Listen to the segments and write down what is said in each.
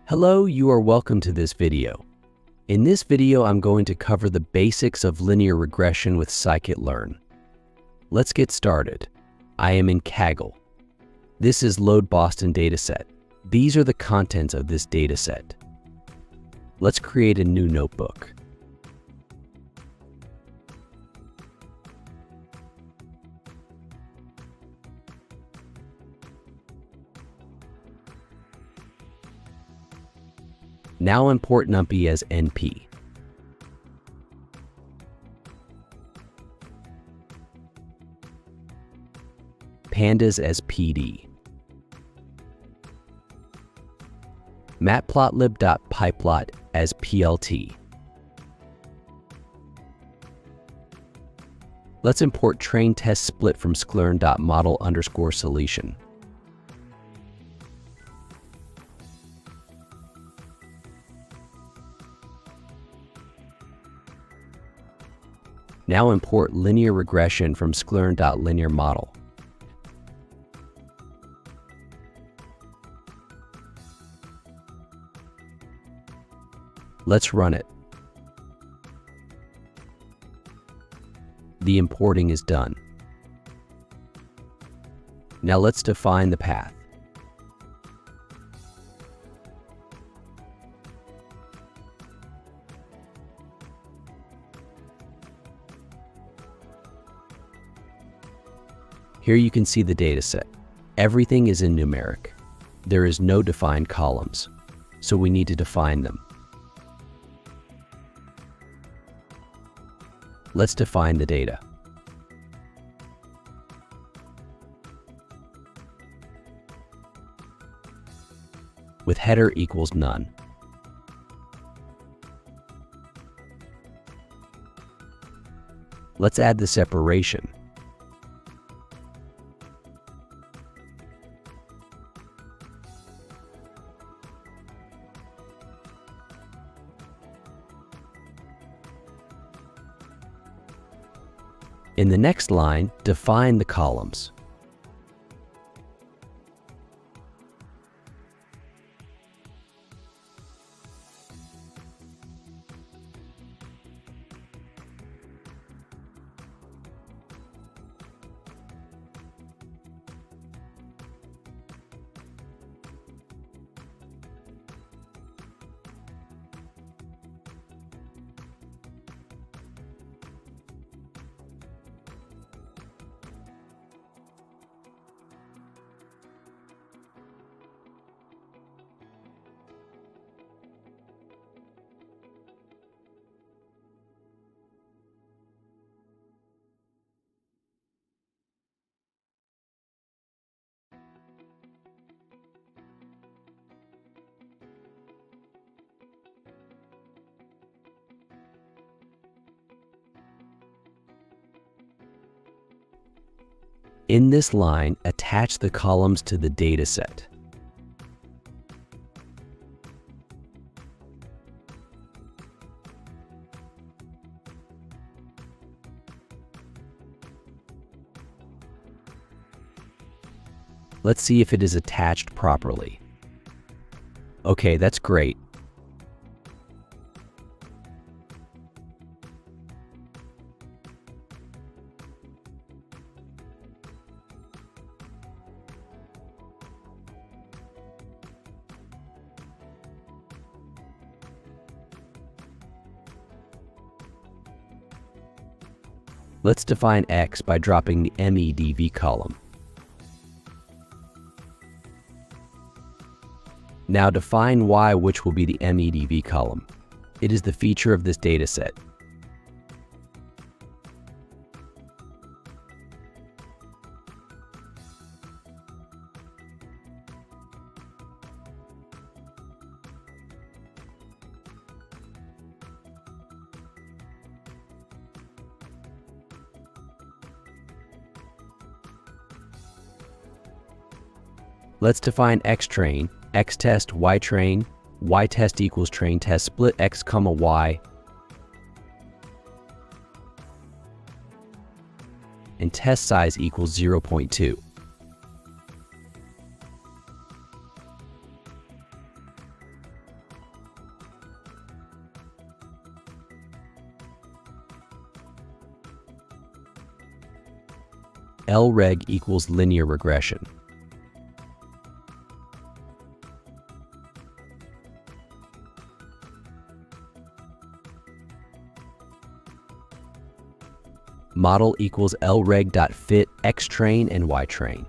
Hello, you are welcome to this video. In this video, I'm going to cover the basics of linear regression with Scikit-Learn. Let's get started. I am in Kaggle. This is Load Boston dataset. These are the contents of this dataset. Let's create a new notebook. Now import NumPy as NP. Pandas as PD. Matplotlib.pyplot as PLT. Let's import train test split from Scikit-Learn.model_solution. Now import linear regression from Scikit-Learn.linear_model. Let's run it. The importing is done. Now let's define the path. Here you can see the dataset. Everything is in numeric. There is no defined columns, so we need to define them. Let's define the data. With header equals none. Let's add the separation. In the next line, define the columns. In this line, attach the columns to the dataset. Let's see if it is attached properly. Okay, that's great. Let's define X by dropping the MEDV column. Now define Y, which will be the MEDV column. It is the feature of this dataset. Let's define xtrain, xtest, ytrain, ytest equals train test split x, y, and test size equals 0.2. LREG equals linear regression. Model equals LREG.fit xtrain and ytrain.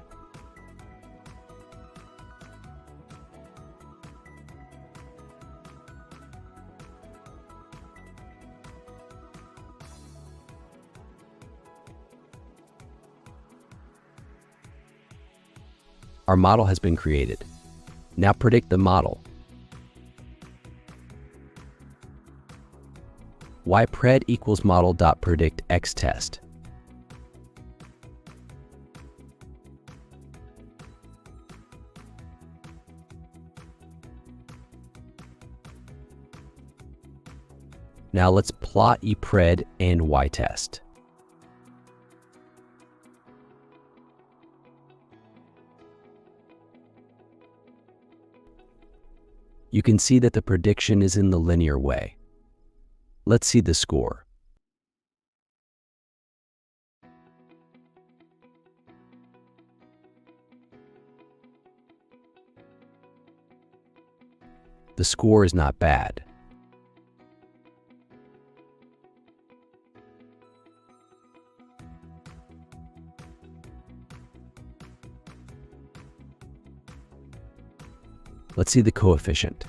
Our model has been created. Now predict the model. Ypred equals model.predict xtest. Now let's plot epred and ytest. You can see that the prediction is in the linear way. Let's see the score. The score is not bad. Let's see the coefficient.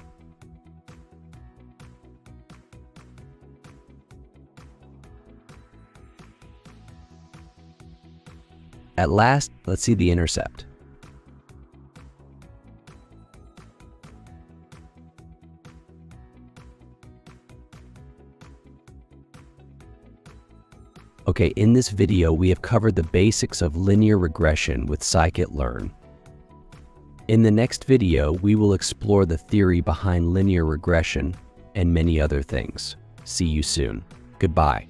At last, let's see the intercept. Okay, in this video, we have covered the basics of linear regression with Scikit-Learn. In the next video, we will explore the theory behind linear regression and many other things. See you soon. Goodbye.